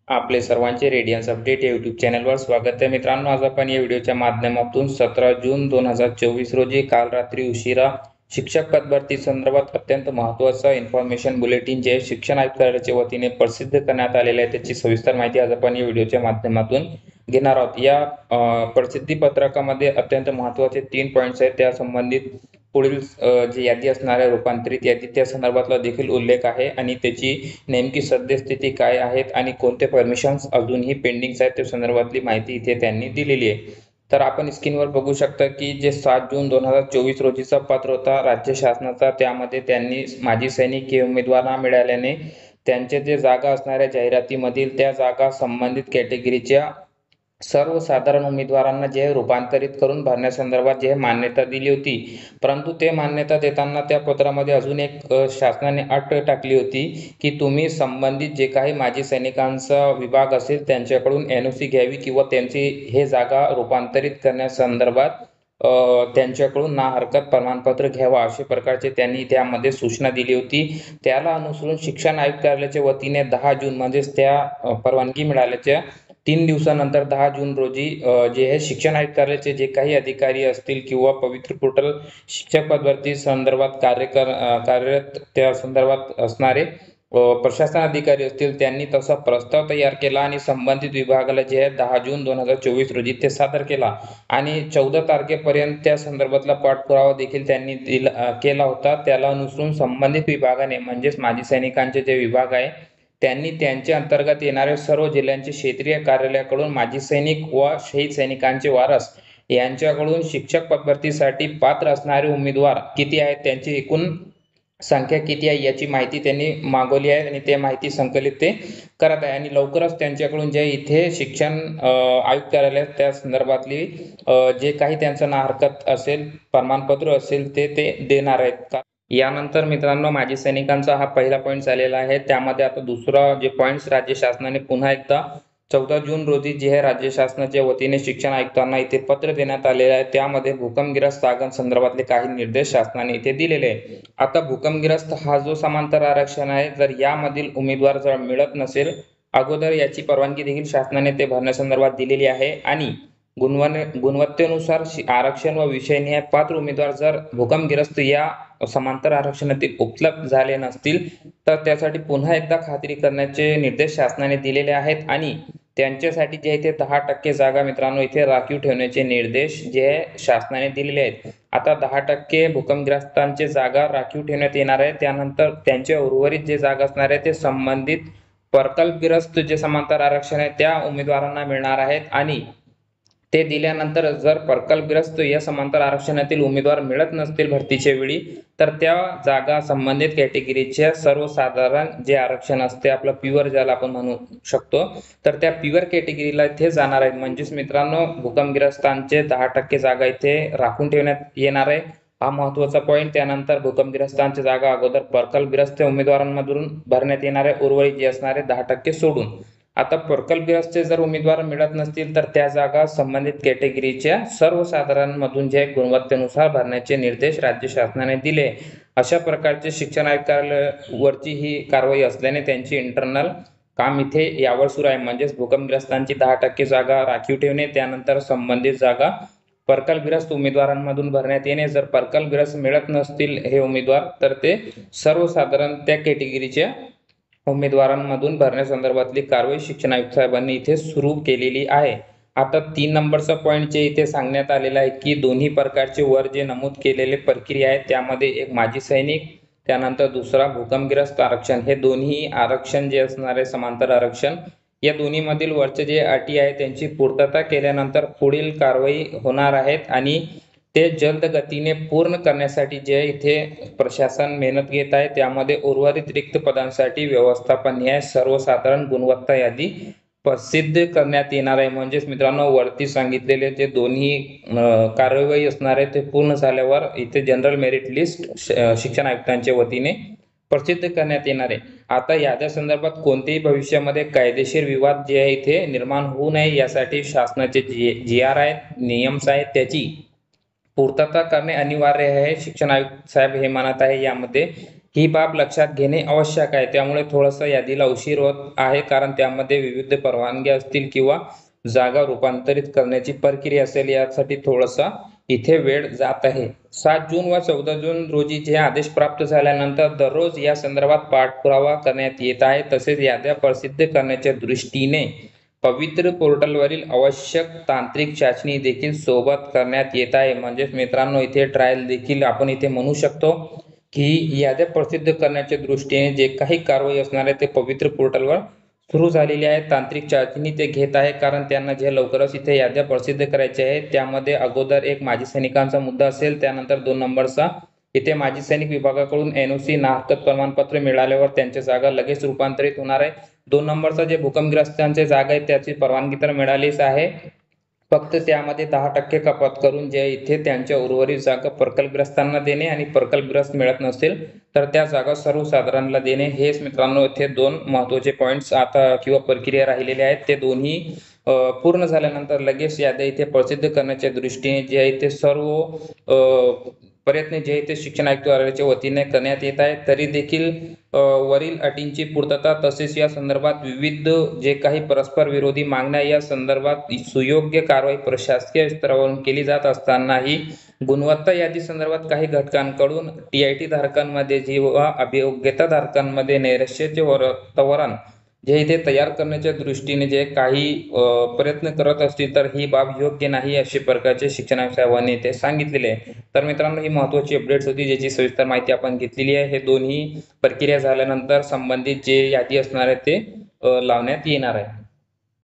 आपले सर्वांचे Radiance update या यूट्यूब चॅनलवर स्वागत आहे मित्रांनो. आज आपण या व्हिडिओच्या माध्यमातून 17 जून 2024 रोजी काल रात्री उशिरा शिक्षक पद भरती संदर्भात अत्यंत महत्त्वाचा इन्फॉर्मेशन बुलेटिन जे शिक्षण आयुक्त कार्यालयाच्या वतीने प्रसिद्ध करण्यात आलेले आहे त्याची सविस्तर माहिती आज आपण या व्हिडिओच्या माध्यमातून घेणार आहोत. या प्रसिद्धी पत्रकामध्ये अत्यंत महत्त्वाचे 3 पॉइंट्स आहेत. त्या संबंधित पुढील जी यादी असणार आहे रूपांतरित यादी त्या संदर्भातला देखील उल्लेख आहे आणि त्याची नेमकी सद्यस्थिती काय आहेत आणि कोणते परमिशन्स अजूनही पेंडिंग आहेत त्या संदर्भातली माहिती इथे त्यांनी दिलेली आहे. तर आपण स्क्रीनवर बघू शकता की जे 7 जून 2024 रोजीचा पत्र होता राज्य शासनाचा, त्यामध्ये त्यांनी माजी सैनिक हे उमेदवारांना मिळाल्याने त्यांचे जे जागा असणाऱ्या जाहिरातीमधील त्या जागा संबंधित कॅटेगरीच्या सर्वसाधारण उमेदवारांना जे रूपांतरित करून भरण्यासंदर्भात जे मान्यता दिली होती, परंतु ते मान्यता देताना त्या पत्रामध्ये अजून एक शासनाने अट टाकली होती की तुम्ही संबंधित जे काही माजी सैनिकांचा विभाग असेल त्यांच्याकडून NOC घ्यावी किंवा त्यांची हे जागा रूपांतरित करण्यासंदर्भात त्यांच्याकडून ना हरकत प्रमाणपत्र घ्यावा अशा प्रकारचे त्यांनी त्यामध्ये सूचना दिली होती. त्याला अनुसरून शिक्षण आयुक्त कार्यालयाच्या वतीने 10 जून म्हणजेच त्या परवानगी मिळाल्याच्या 3 दिवसानंतर 10 जून रोजी जे हे शिक्षण आयुक्त कार्यालयाचे जे काही अधिकारी असतील किंवा पवित्र पोर्टल शिक्षक पद भरती संदर्भात कार्यरत त्या संदर्भात असणारे प्रशासन अधिकारी असतील त्यांनी तसा प्रस्ताव तयार केला आणि संबंधित विभागाला जे आहे 10 जून 2024 रोजी ते सादर केला आणि 14 तारखेपर्यंत त्या संदर्भातला पाठपुरावा देखील त्यांनी केला होता. त्याला अनुसरून संबंधित विभागाने म्हणजेच माजी सैनिकांचे जे विभाग आहे त्यांनी त्यांच्या अंतर्गत येणाऱ्या सर्व जिल्ह्यांचे क्षेत्रीय कार्यालयाकडून माजी सैनिक व शहीद सैनिकांचे वारस यांच्याकडून शिक्षक पद भरतीसाठी पात्र असणारे उमेदवार किती आहेत, त्यांची एकूण संख्या किती आहे याची माहिती त्यांनी मागवली आहे आणि ते माहिती संकलित ते करत आहे आणि लवकरच त्यांच्याकडून जे इथे शिक्षण आयुक्त कार्यालयात त्या संदर्भातली जे काही त्यांचं ना हरकत असेल प्रमाणपत्र असेल ते देणार आहेत. यानंतर मित्रांनो माजी सैनिकांचा हा पहिला पॉईंट झालेला आहे. त्यामध्ये आता दुसरा जे पॉईंट्स राज्य शासनाने पुन्हा एकदा 14 जून रोजी जे आहे राज्य शासनाच्या वतीने शिक्षण आयुक्तांना इथे पत्र देण्यात आलेले आहे. त्यामध्ये भूकंपग्रस्त जागांसंदर्भातले काही निर्देश शासनाने इथे दिलेले आहे. आता भूकंपग्रस्त हा जो समांतर आरक्षण आहे, जर यामधील उमेदवार जर मिळत नसेल अगोदर याची परवानगी देखील शासनाने ते भरण्यासंदर्भात दिलेली आहे आणि गुणवत्तेनुसार आरक्षण व विषयनिहाय पात्र उमेदवार जर भूकंपग्रस्त या समांतर आरक्षणातील उपलब्ध झाले नसतील तर त्यासाठी पुन्हा एकदा खात्री करण्याचे निर्देश शासनाने दिलेले आहेत आणि त्यांच्यासाठी जे इथे 10% जागा मित्रांनो इथे राखीव ठेवण्याचे निर्देश जे शासनाने दिलेले आहेत. आता 10% भूकंपग्रस्तांचे जागा राखीव ठेवण्यात येणार आहे. त्यानंतर त्यांच्या उर्वरित जे जागा असणार आहे ते संबंधित प्रकल्पग्रस्त जे समांतर आरक्षण आहे त्या उमेदवारांना मिळणार आहेत आणि ते दिल्यानंतर जर प्रकल्पग्रस्त या समांतर आरक्षणातील उमेदवार मिळत नसतील भरतीच्या वेळी तर त्या जागा संबंधित कॅटेगरीच्या सर्वसाधारण जे आरक्षण असते आपलं प्युअर ज्याला आपण म्हणू शकतो तर त्या प्युअर कॅटेगरीला इथे जाणार आहेत. म्हणजेच मित्रांनो भूकंपग्रस्तांचे 10% जागा इथे राखून ठेवण्यात येणार आहे, हा महत्वाचा पॉईंट. त्यानंतर भूकंपग्रस्तांची जागा अगोदर प्रकल्पग्रस्त उमेदवारांमधून भरण्यात येणार आहे, उर्वरित जे असणारे 10% सोडून. आता प्रकल्पग्रस्त जर उमेदवार मिळत नसतील तर त्या जागा संबंधित कॅटेगरीच्या सर्वसाधारणमधून जे गुणवत्तेनुसार भरण्याचे निर्देश राज्य शासनाने दिले. अशा प्रकारचे शिक्षण आयुक्त कार्यालयावरची ही कारवाई असल्याने त्यांची इंटरनल काम इथे यावर सुरू आहे. म्हणजेच भूकंपग्रस्तांची 10% जागा राखीव ठेवणे, त्यानंतर संबंधित जागा प्रकल्पग्रस्त उमेदवारांमधून भरण्यात येणे. जर प्रकल्पग्रस्त मिळत नसतील हे उमेदवार तर ते सर्वसाधारण त्या कॅटेगरीच्या उमेदवारांमधून भरण्यासंदर्भातली कारवाई शिक्षण आयुक्त साहेबांनी इथे सुरू केलेली आहे. आता 3 नंबरचा पॉईंट जे इथे सांगण्यात आलेला आहे की दोन्ही प्रकारचे वर जे नमूद केलेले प्रक्रिया आहेत त्यामध्ये एक माजी सैनिक त्यानंतर दुसरा भूकंपग्रस्त आरक्षण, हे दोन्ही आरक्षण जे असणार आहे समांतर आरक्षण या दोन्ही मधील वरचे जे अटी आहे त्यांची पूर्तता केल्यानंतर पुढील कारवाई होणार आहेत आणि ते जलद गतीने पूर्ण करण्यासाठी जे इथे प्रशासन मेहनत घेत आहे. त्यामध्ये उर्वरित रिक्त पदांसाठी व्यवस्थापन न्याय सर्वसाधारण गुणवत्ता यादी प्रसिद्ध करण्यात येणार आहे. म्हणजेच मित्रांनो वरती सांगितलेले जे दोन्ही कार्यवाही असणार आहे ते पूर्ण झाल्यावर इथे जनरल मेरिट लिस्ट शिक्षण आयुक्तांच्या वतीने प्रसिद्ध करण्यात येणार आहे. आता याच्या संदर्भात कोणतेही भविष्यामध्ये कायदेशीर विवाद जे आहे इथे निर्माण होऊ नये यासाठी शासनाचे GR आहेत, नियम्स आहेत त्याची पूर्तता करणे अनिवार्य आहे. शिक्षण आयुक्त साहेब हे म्हणत आहे यामध्ये ही बाब लक्षात घेणे आवश्यक आहे. त्यामुळे थोडंसं यादीला उशीर होत आहे, कारण त्यामध्ये विविध परवानग्या असतील किंवा जागा रूपांतरित करण्याची प्रक्रिया असेल, यासाठी थोडासा इथे वेळ जात आहे. 7 जून व 14 जून रोजी जे आदेश प्राप्त झाल्यानंतर दररोज या संदर्भात पाठपुरावा करण्यात येत आहे. तसेच याद्या प्रसिद्ध करण्याच्या दृष्टीने पवित्र पोर्टलवरील आवश्यक तांत्रिक चाचणी देखील सोबत करण्यात येत आहे. म्हणजेच मित्रांनो, इथे ट्रायल देखील आपण इथे म्हणू शकतो की याद्या प्रसिद्ध करण्याच्या दृष्टीने जे काही कारवाई असणार आहे ते पवित्र पोर्टलवर सुरू झालेली आहे. तांत्रिक चाचणी ते घेत आहे, कारण त्यांना जे लवकरच इथे याद्या प्रसिद्ध करायच्या आहेत. त्यामध्ये अगोदर एक माजी सैनिकांचा मुद्दा असेल, त्यानंतर 2 नंबरचा इथे माजी सैनिक विभागाकडून NOC नाहरकत प्रमाणपत्र मिळाल्यावर त्यांच्या जागा लगेच रूपांतरित होणार आहे. 2 नंबरचा जे भूकंपग्रस्तांचे जागा आहे त्याची परवानगी तर मिळालीच आहे, फक्त त्यामध्ये 10% कपात करून जे इथे त्यांच्या उर्वरित जागा प्रकल्पग्रस्तांना देणे आणि प्रकल्पग्रस्त मिळत नसेल तर त्या जागा सर्वसाधारणला देणे, हेच मित्रांनो इथे 2 महत्त्वाचे पॉईंट्स आता किंवा प्रक्रिया राहिलेले आहेत. ते दोन्ही पूर्ण झाल्यानंतर लगेच याद्या इथे प्रसिद्ध करण्याच्या दृष्टीने जे आहे ते सर्व प्रयत्न जे आहे ते शिक्षण आयुक्त कार्यालयाच्या वतीने करण्यात येत आहे. तरी देखील वरील अटींची पूर्तता तसेच या संदर्भात विविध जे काही परस्पर विरोधी मागण्या या संदर्भात सुयोग्य कारवाई प्रशासकीय स्तरावरून केली जात असतानाही गुणवत्ता यादी संदर्भात काही घटकांकडून TIT धारकांमध्ये किंवा अभियोग्यता धारकांमध्ये नैराश्याचे वातावरण जे इथे तयार करण्याच्या दृष्टीने जे काही प्रयत्न करत असतील तर ही बाब योग्य नाही, अशा प्रकारचे शिक्षण आयुक्त साहेबांनी ते सांगितलेले आहे. तर मित्रांनो, ही महत्त्वाची अपडेट्स होती ज्याची सविस्तर माहिती आपण घेतलेली आहे. हे दोन्ही प्रक्रिया झाल्यानंतर संबंधित जे यादी असणार आहे ते लावण्यात येणार आहे.